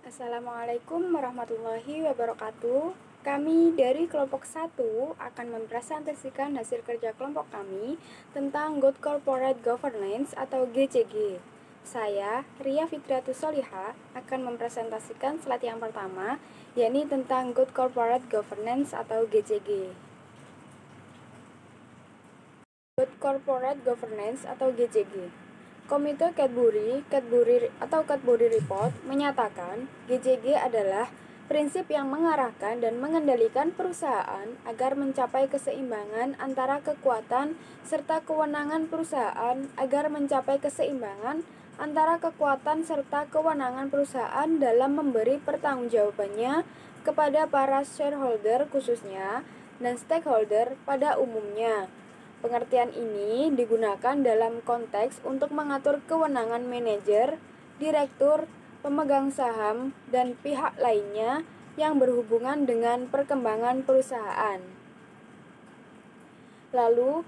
Assalamualaikum warahmatullahi wabarakatuh. Kami dari kelompok 1 akan mempresentasikan hasil kerja kelompok kami tentang Good Corporate Governance atau GCG. Saya, Ria Fitriatus Soliha, akan mempresentasikan slide yang pertama, yakni tentang Good Corporate Governance atau GCG. Good Corporate Governance atau GCG. Komite Cadbury Report menyatakan GCG adalah prinsip yang mengarahkan dan mengendalikan perusahaan agar mencapai keseimbangan antara kekuatan serta kewenangan perusahaan dalam memberi pertanggungjawabannya kepada para shareholder khususnya dan stakeholder pada umumnya. Pengertian ini digunakan dalam konteks untuk mengatur kewenangan manajer, direktur, pemegang saham, dan pihak lainnya yang berhubungan dengan perkembangan perusahaan. Lalu,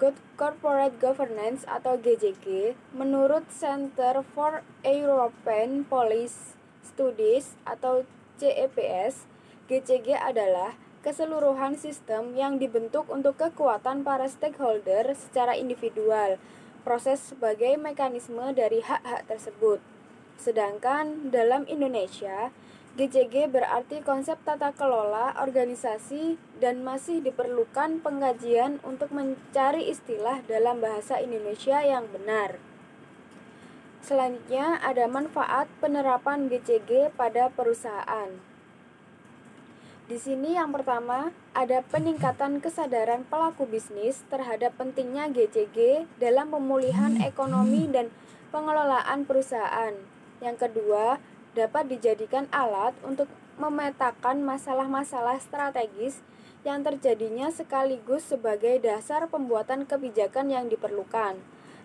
Good Corporate Governance atau GCG, menurut Center for European Policy Studies atau CEPS, GCG adalah keseluruhan sistem yang dibentuk untuk kekuatan para stakeholder secara individual, proses sebagai mekanisme dari hak-hak tersebut. Sedangkan dalam Indonesia, GCG berarti konsep tata kelola organisasi dan masih diperlukan pengkajian untuk mencari istilah dalam bahasa Indonesia yang benar. Selanjutnya ada manfaat penerapan GCG pada perusahaan. Di sini yang pertama, ada peningkatan kesadaran pelaku bisnis terhadap pentingnya GCG dalam pemulihan ekonomi dan pengelolaan perusahaan. Yang kedua, dapat dijadikan alat untuk memetakan masalah-masalah strategis yang terjadinya sekaligus sebagai dasar pembuatan kebijakan yang diperlukan.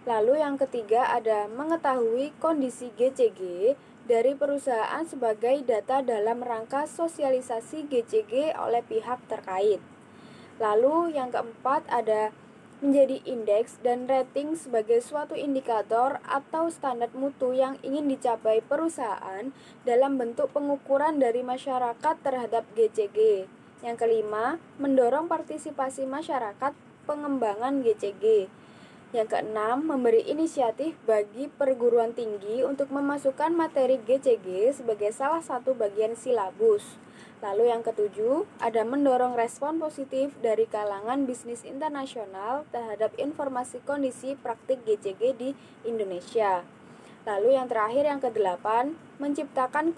Lalu yang ketiga ada mengetahui kondisi GCG dari perusahaan sebagai data dalam rangka sosialisasi GCG oleh pihak terkait. Lalu yang keempat ada menjadi indeks dan rating sebagai suatu indikator atau standar mutu yang ingin dicapai perusahaan dalam bentuk pengukuran dari masyarakat terhadap GCG. Yang kelima, mendorong partisipasi masyarakat pengembangan GCG. Yang keenam, memberi inisiatif bagi perguruan tinggi untuk memasukkan materi GCG sebagai salah satu bagian silabus. Lalu yang ketujuh, ada mendorong respon positif dari kalangan bisnis internasional terhadap informasi kondisi praktik GCG di Indonesia. Lalu yang terakhir, yang kedelapan, menciptakan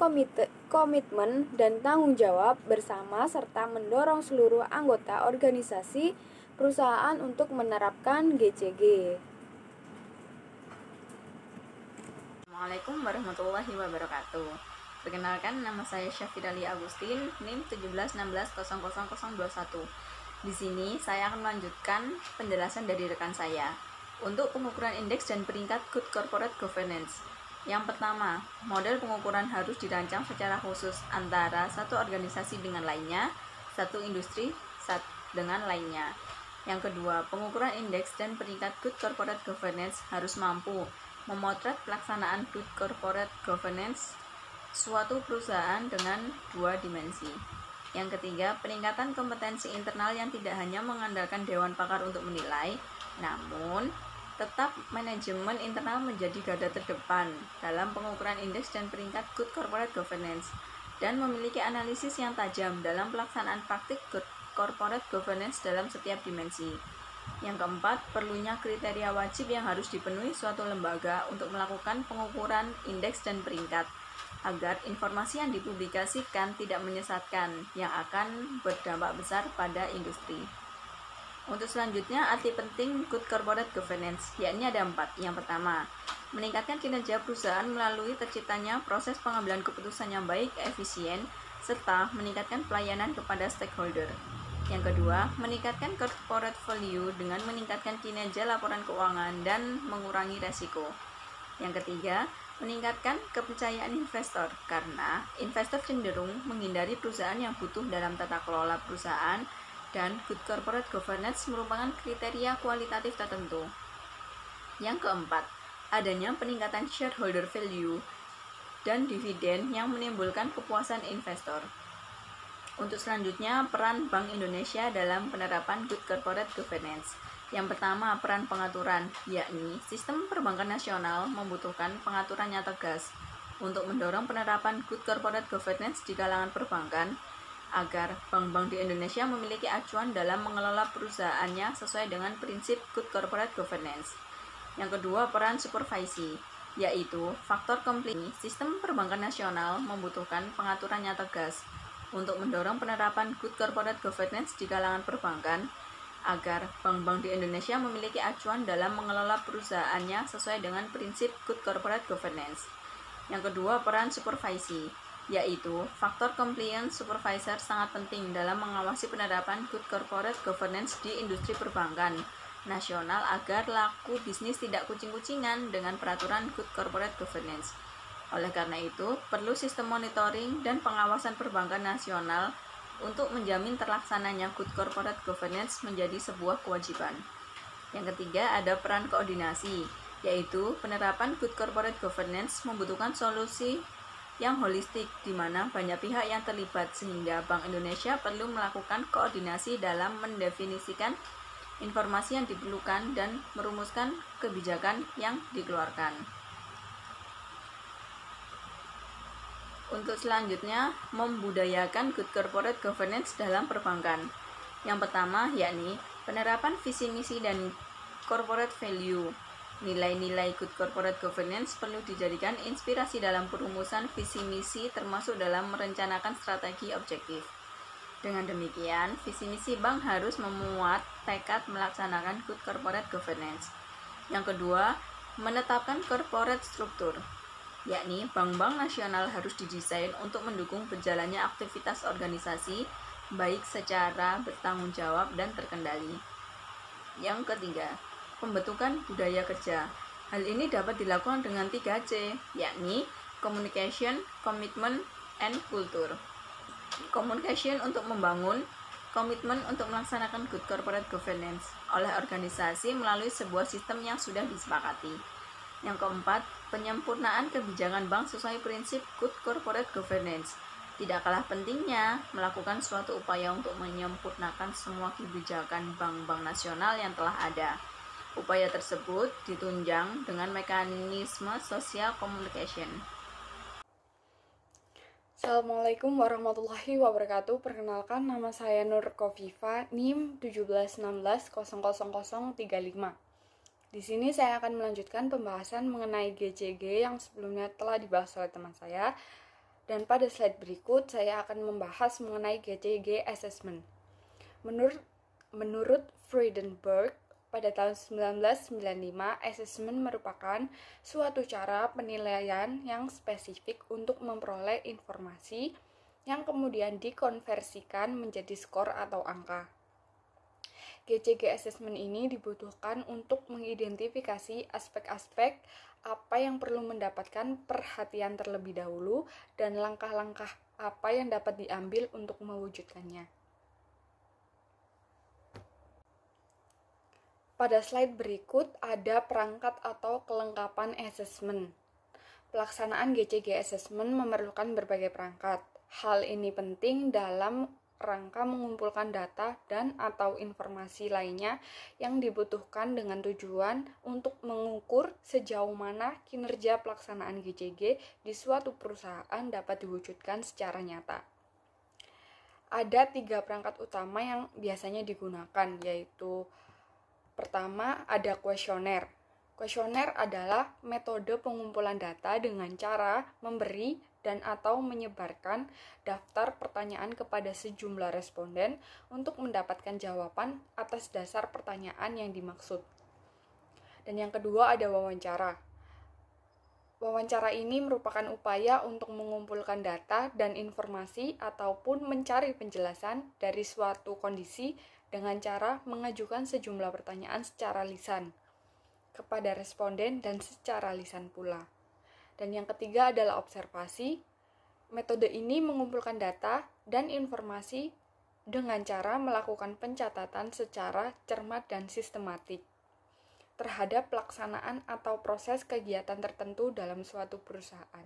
komitmen dan tanggung jawab bersama serta mendorong seluruh anggota organisasi perusahaan untuk menerapkan GCG. Assalamualaikum warahmatullahi wabarakatuh. Perkenalkan, nama saya Syafidali Agustin, NIM 171600021. Di sini saya akan melanjutkan penjelasan dari rekan saya untuk pengukuran indeks dan peringkat Good Corporate Governance. Yang pertama, model pengukuran harus dirancang secara khusus antara satu organisasi dengan lainnya, satu industri dengan lainnya. Yang kedua, pengukuran indeks dan peringkat Good Corporate Governance harus mampu memotret pelaksanaan Good Corporate Governance suatu perusahaan dengan dua dimensi. Yang ketiga, peningkatan kompetensi internal yang tidak hanya mengandalkan dewan pakar untuk menilai, namun tetap manajemen internal menjadi garda terdepan dalam pengukuran indeks dan peringkat Good Corporate Governance dan memiliki analisis yang tajam dalam pelaksanaan praktik Good Corporate Governance dalam setiap dimensi. Yang keempat, perlunya kriteria wajib yang harus dipenuhi suatu lembaga untuk melakukan pengukuran indeks dan peringkat, agar informasi yang dipublikasikan tidak menyesatkan yang akan berdampak besar pada industri. Untuk selanjutnya, arti penting Good Corporate Governance, yakni ada 4. Yang pertama, meningkatkan kinerja perusahaan melalui terciptanya proses pengambilan keputusan yang baik, efisien, serta meningkatkan pelayanan kepada stakeholder. Yang kedua, meningkatkan corporate value dengan meningkatkan kinerja laporan keuangan dan mengurangi resiko. Yang ketiga, meningkatkan kepercayaan investor karena investor cenderung menghindari perusahaan yang butuh dalam tata kelola perusahaan dan Good Corporate Governance merupakan kriteria kualitatif tertentu. Yang keempat, adanya peningkatan shareholder value dan dividen yang menimbulkan kepuasan investor. Untuk selanjutnya, peran Bank Indonesia dalam penerapan Good Corporate Governance. Yang pertama, peran pengaturan, yakni sistem perbankan nasional membutuhkan pengaturan yang tegas untuk mendorong penerapan Good Corporate Governance di kalangan perbankan agar bank-bank di Indonesia memiliki acuan dalam mengelola perusahaannya sesuai dengan prinsip Good Corporate Governance. Yang kedua, peran supervisi, yaitu faktor compliance. Sistem perbankan nasional membutuhkan pengaturan yang tegas untuk mendorong penerapan Good Corporate Governance di kalangan perbankan agar bank-bank di Indonesia memiliki acuan dalam mengelola perusahaannya sesuai dengan prinsip Good Corporate Governance. Yang kedua, peran supervisi, yaitu faktor compliance supervisor sangat penting dalam mengawasi penerapan Good Corporate Governance di industri perbankan nasional agar laku bisnis tidak kucing-kucingan dengan peraturan Good Corporate Governance. Oleh karena itu, perlu sistem monitoring dan pengawasan perbankan nasional untuk menjamin terlaksananya Good Corporate Governance menjadi sebuah kewajiban. Yang ketiga, ada peran koordinasi, yaitu penerapan Good Corporate Governance membutuhkan solusi yang holistik di mana banyak pihak yang terlibat sehingga Bank Indonesia perlu melakukan koordinasi dalam mendefinisikan informasi yang diperlukan dan merumuskan kebijakan yang dikeluarkan. Untuk selanjutnya, membudayakan Good Corporate Governance dalam perbankan. Yang pertama, yakni penerapan visi misi dan corporate value. Nilai-nilai Good Corporate Governance perlu dijadikan inspirasi dalam perumusan visi misi termasuk dalam merencanakan strategi objektif. Dengan demikian, visi misi bank harus memuat tekad melaksanakan Good Corporate Governance. Yang kedua, menetapkan corporate struktur, yakni bank-bank nasional harus didesain untuk mendukung berjalannya aktivitas organisasi baik secara bertanggung jawab dan terkendali. Yang ketiga, pembentukan budaya kerja. Hal ini dapat dilakukan dengan 3C, yakni communication, commitment, and culture. Communication untuk membangun, komitmen untuk melaksanakan Good Corporate Governance oleh organisasi melalui sebuah sistem yang sudah disepakati. Yang keempat, penyempurnaan kebijakan bank sesuai prinsip Good Corporate Governance. Tidak kalah pentingnya melakukan suatu upaya untuk menyempurnakan semua kebijakan bank-bank nasional yang telah ada. Upaya tersebut ditunjang dengan mekanisme social communication. Assalamualaikum warahmatullahi wabarakatuh. Perkenalkan, nama saya Nur Kofifa, NIM 171600035. Di sini saya akan melanjutkan pembahasan mengenai GCG yang sebelumnya telah dibahas oleh teman saya. Dan pada slide berikut saya akan membahas mengenai GCG Assessment. Menurut Friedenberg, pada tahun 1995, assessment merupakan suatu cara penilaian yang spesifik untuk memperoleh informasi yang kemudian dikonversikan menjadi skor atau angka. GCG Assessment ini dibutuhkan untuk mengidentifikasi aspek-aspek apa yang perlu mendapatkan perhatian terlebih dahulu dan langkah-langkah apa yang dapat diambil untuk mewujudkannya. Pada slide berikut ada perangkat atau kelengkapan assessment. Pelaksanaan GCG Assessment memerlukan berbagai perangkat. Hal ini penting dalam rangka mengumpulkan data dan atau informasi lainnya yang dibutuhkan dengan tujuan untuk mengukur sejauh mana kinerja pelaksanaan GCG di suatu perusahaan dapat diwujudkan secara nyata. Ada 3 perangkat utama yang biasanya digunakan, yaitu pertama, ada kuesioner. Kuesioner adalah metode pengumpulan data dengan cara memberi dan atau menyebarkan daftar pertanyaan kepada sejumlah responden untuk mendapatkan jawaban atas dasar pertanyaan yang dimaksud. Dan yang kedua ada wawancara. Wawancara ini merupakan upaya untuk mengumpulkan data dan informasi ataupun mencari penjelasan dari suatu kondisi dengan cara mengajukan sejumlah pertanyaan secara lisan kepada responden dan secara lisan pula. Dan yang ketiga adalah observasi. Metode ini mengumpulkan data dan informasi dengan cara melakukan pencatatan secara cermat dan sistematik terhadap pelaksanaan atau proses kegiatan tertentu dalam suatu perusahaan.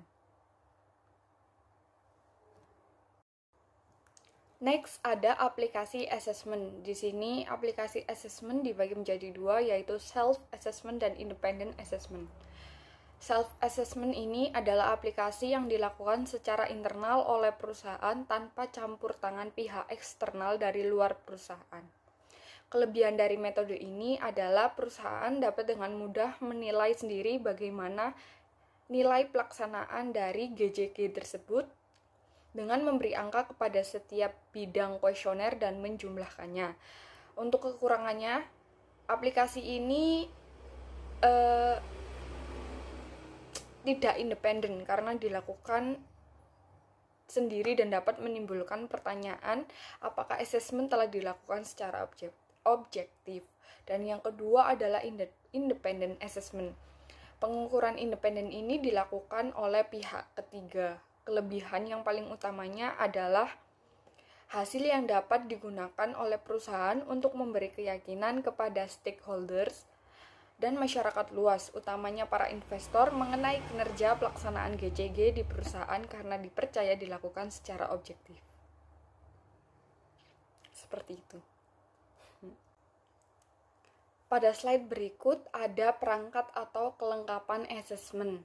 Next ada aplikasi assessment. Di sini aplikasi assessment dibagi menjadi dua, yaitu self assessment dan independent assessment. Self assessment ini adalah aplikasi yang dilakukan secara internal oleh perusahaan tanpa campur tangan pihak eksternal dari luar perusahaan. Kelebihan dari metode ini adalah perusahaan dapat dengan mudah menilai sendiri bagaimana nilai pelaksanaan dari GJG tersebut dengan memberi angka kepada setiap bidang kuesioner dan menjumlahkannya. Untuk kekurangannya, aplikasi ini tidak independen karena dilakukan sendiri dan dapat menimbulkan pertanyaan apakah asesmen telah dilakukan secara objektif. Dan yang kedua adalah independent assessment. Pengukuran independen ini dilakukan oleh pihak ketiga. Kelebihan yang paling utamanya adalah hasil yang dapat digunakan oleh perusahaan untuk memberi keyakinan kepada stakeholders dan masyarakat luas, utamanya para investor, mengenai kinerja pelaksanaan GCG di perusahaan karena dipercaya dilakukan secara objektif. Seperti itu. Pada slide berikut ada perangkat atau kelengkapan assessment.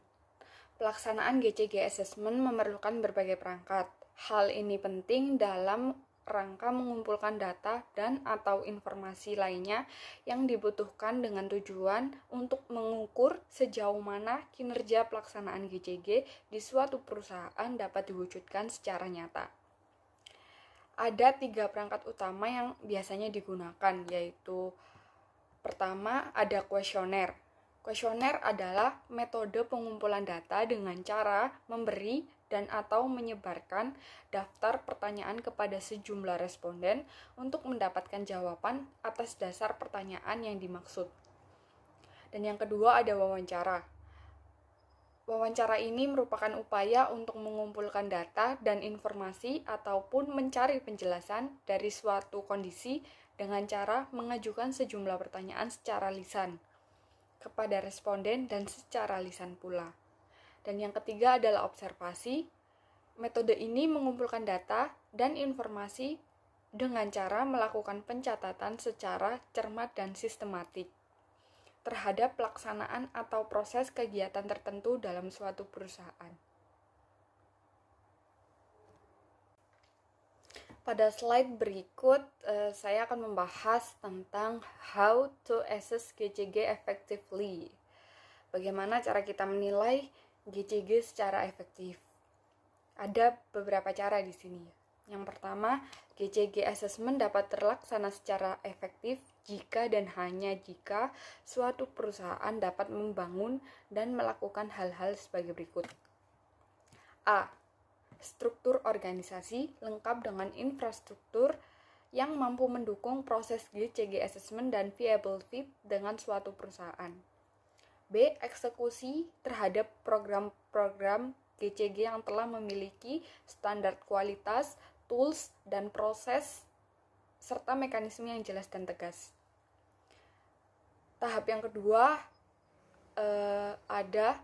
Pelaksanaan GCG assessment memerlukan berbagai perangkat. Hal ini penting dalam rangka mengumpulkan data dan atau informasi lainnya yang dibutuhkan dengan tujuan untuk mengukur sejauh mana kinerja pelaksanaan GCG di suatu perusahaan dapat diwujudkan secara nyata. Ada 3 perangkat utama yang biasanya digunakan, yaitu pertama ada kuesioner. Kuesioner adalah metode pengumpulan data dengan cara memberi dan atau menyebarkan daftar pertanyaan kepada sejumlah responden untuk mendapatkan jawaban atas dasar pertanyaan yang dimaksud. Dan yang kedua ada wawancara. Wawancara ini merupakan upaya untuk mengumpulkan data dan informasi ataupun mencari penjelasan dari suatu kondisi dengan cara mengajukan sejumlah pertanyaan secara lisan kepada responden dan secara lisan pula. Dan yang ketiga adalah observasi. Metode ini mengumpulkan data dan informasi dengan cara melakukan pencatatan secara cermat dan sistematik terhadap pelaksanaan atau proses kegiatan tertentu dalam suatu perusahaan. Pada slide berikut, saya akan membahas tentang how to assess GCG effectively. Bagaimana cara kita menilai GCG secara efektif. Ada beberapa cara di sini. Yang pertama, GCG assessment dapat terlaksana secara efektif jika dan hanya jika suatu perusahaan dapat membangun dan melakukan hal-hal sebagai berikut. A. Struktur organisasi lengkap dengan infrastruktur yang mampu mendukung proses GCG assessment dan viability dengan suatu perusahaan. B. Eksekusi terhadap program-program GCG yang telah memiliki standar kualitas, tools, dan proses serta mekanisme yang jelas dan tegas. Tahap yang kedua ada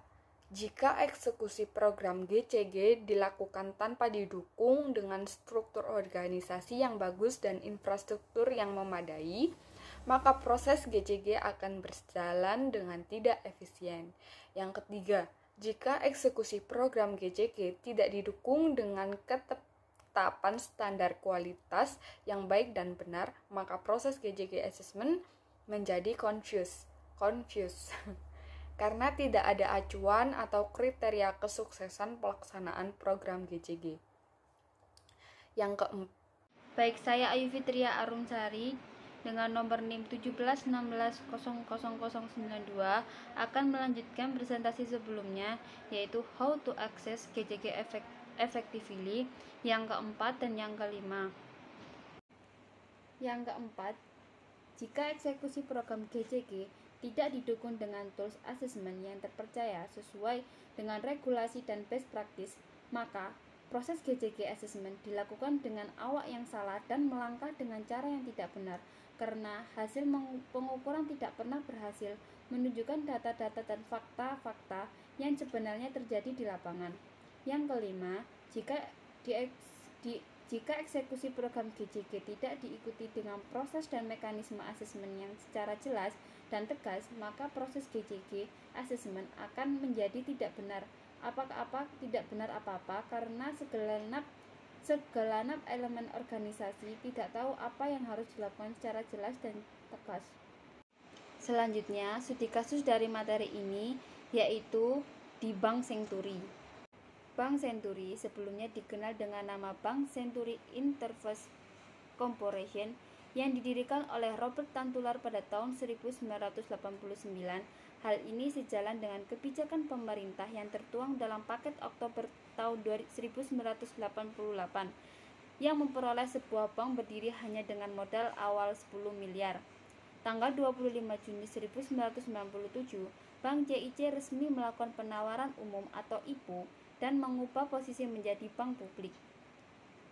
jika eksekusi program GCG dilakukan tanpa didukung dengan struktur organisasi yang bagus dan infrastruktur yang memadai, maka proses GCG akan berjalan dengan tidak efisien. Yang ketiga, jika eksekusi program GCG tidak didukung dengan ketetapan standar kualitas yang baik dan benar, maka proses GCG assessment menjadi confuse. Karena tidak ada acuan atau kriteria kesuksesan pelaksanaan program GCG. Yang keempat, baik, saya Ayu Fitria Arumsari dengan nomor NIM 1716000092 akan melanjutkan presentasi sebelumnya, yaitu how to access GCG effectively, yang keempat dan yang kelima. Yang keempat, jika eksekusi program GCG tidak didukung dengan tools assessment yang terpercaya sesuai dengan regulasi dan best practice, maka proses GCG assessment dilakukan dengan awak yang salah dan melangkah dengan cara yang tidak benar, karena hasil pengukuran tidak pernah berhasil menunjukkan data-data dan fakta-fakta yang sebenarnya terjadi di lapangan. Yang kelima, Jika eksekusi program GCG tidak diikuti dengan proses dan mekanisme asesmen yang secara jelas dan tegas, maka proses GCG asesmen akan menjadi tidak benar. Tidak benar apa-apa karena segelanap elemen organisasi tidak tahu apa yang harus dilakukan secara jelas dan tegas. Selanjutnya, studi kasus dari materi ini yaitu di Bank Senturi. Bank Senturi sebelumnya dikenal dengan nama Bank Senturi Interface Corporation yang didirikan oleh Robert Tantular pada tahun 1989. Hal ini sejalan dengan kebijakan pemerintah yang tertuang dalam paket Oktober tahun 1988 yang memperoleh sebuah bank berdiri hanya dengan modal awal 10 miliar. Tanggal 25 Juni 1997, Bank JIC resmi melakukan penawaran umum atau IPO dan mengubah posisi menjadi bank publik.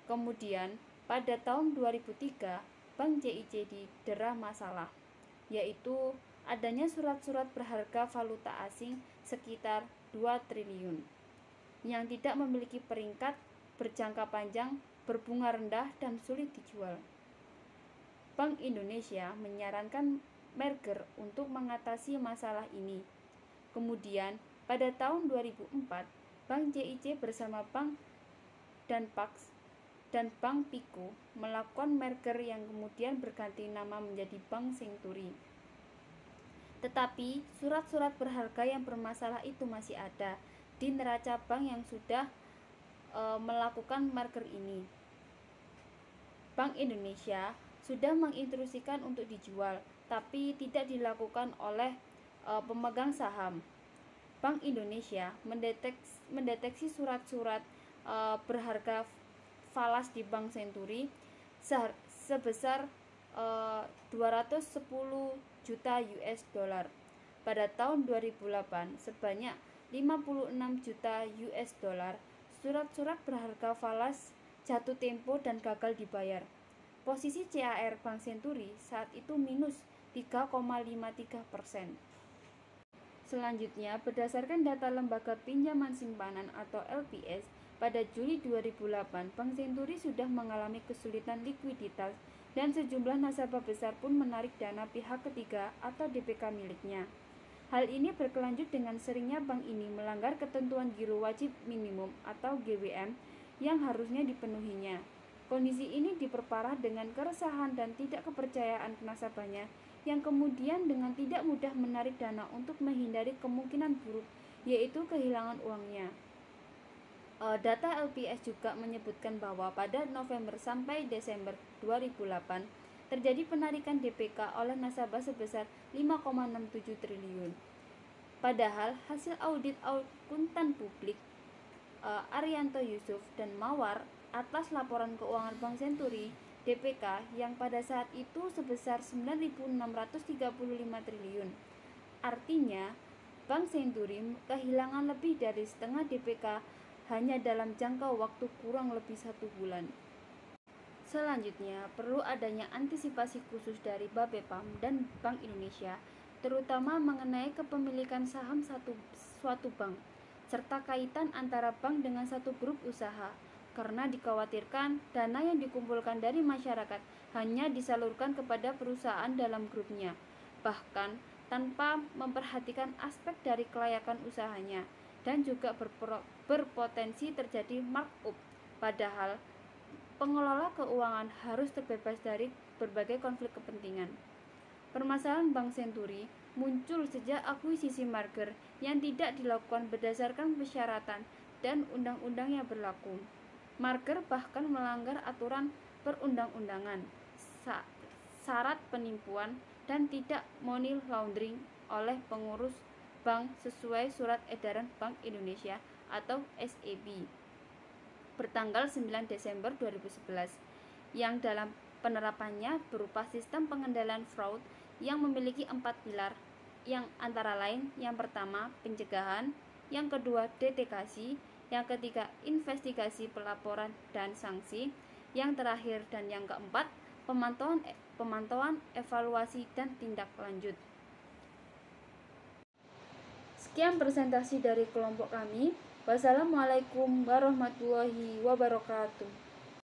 Kemudian, pada tahun 2003, Bank JIC didera masalah, yaitu adanya surat-surat berharga valuta asing sekitar 2 triliun yang tidak memiliki peringkat, berjangka panjang, berbunga rendah, dan sulit dijual. Bank Indonesia menyarankan merger untuk mengatasi masalah ini. Kemudian, pada tahun 2004, Bank JIC bersama Bank Danpax dan Bank Piko melakukan merger yang kemudian berganti nama menjadi Bank Senturi. Tetapi surat-surat berharga yang bermasalah itu masih ada di neraca bank yang sudah melakukan merger ini. Bank Indonesia sudah menginstruksikan untuk dijual, tapi tidak dilakukan oleh pemegang saham. Bank Indonesia mendeteksi surat-surat berharga falas di Bank Senturi sebesar 210 juta US dollar. Pada tahun 2008, sebanyak 56 juta US dollar surat-surat berharga falas jatuh tempo dan gagal dibayar. Posisi CAR Bank Senturi saat itu minus 3,53%. Selanjutnya, berdasarkan data Lembaga Pinjaman Simpanan atau LPS, pada Juli 2008, Bank Senturi sudah mengalami kesulitan likuiditas dan sejumlah nasabah besar pun menarik dana pihak ketiga atau DPK miliknya. Hal ini berkelanjut dengan seringnya bank ini melanggar ketentuan giro wajib minimum atau GWM yang harusnya dipenuhinya. Kondisi ini diperparah dengan keresahan dan tidak kepercayaan nasabahnya yang kemudian dengan tidak mudah menarik dana untuk menghindari kemungkinan buruk, yaitu kehilangan uangnya. Data LPS juga menyebutkan bahwa pada November sampai Desember 2008 terjadi penarikan DPK oleh nasabah sebesar 5,67 triliun. Padahal hasil audit akuntan publik Arianto Yusuf dan Mawar atas laporan keuangan Bank Senturi DPK yang pada saat itu sebesar 9.635 triliun. Artinya, Bank Senturi kehilangan lebih dari setengah DPK hanya dalam jangka waktu kurang lebih 1 bulan. Selanjutnya, perlu adanya antisipasi khusus dari Bapepam dan Bank Indonesia, terutama mengenai kepemilikan saham suatu bank, serta kaitan antara bank dengan satu grup usaha, karena dikhawatirkan dana yang dikumpulkan dari masyarakat hanya disalurkan kepada perusahaan dalam grupnya, bahkan tanpa memperhatikan aspek dari kelayakan usahanya, dan juga berpotensi terjadi markup, padahal pengelola keuangan harus terbebas dari berbagai konflik kepentingan. Permasalahan Bank Senturi muncul sejak akuisisi merger yang tidak dilakukan berdasarkan persyaratan dan undang-undang yang berlaku. Merger bahkan melanggar aturan perundang-undangan, syarat penipuan, dan tidak money laundering oleh pengurus bank sesuai Surat Edaran Bank Indonesia atau SEB bertanggal 9 Desember 2011 yang dalam penerapannya berupa sistem pengendalian fraud yang memiliki 4 pilar, yang antara lain yang pertama pencegahan, yang kedua deteksi, yang ketiga investigasi, pelaporan, dan sanksi, yang terakhir dan yang keempat pemantauan, evaluasi, dan tindak lanjut. Sekian presentasi dari kelompok kami. Wassalamualaikum warahmatullahi wabarakatuh.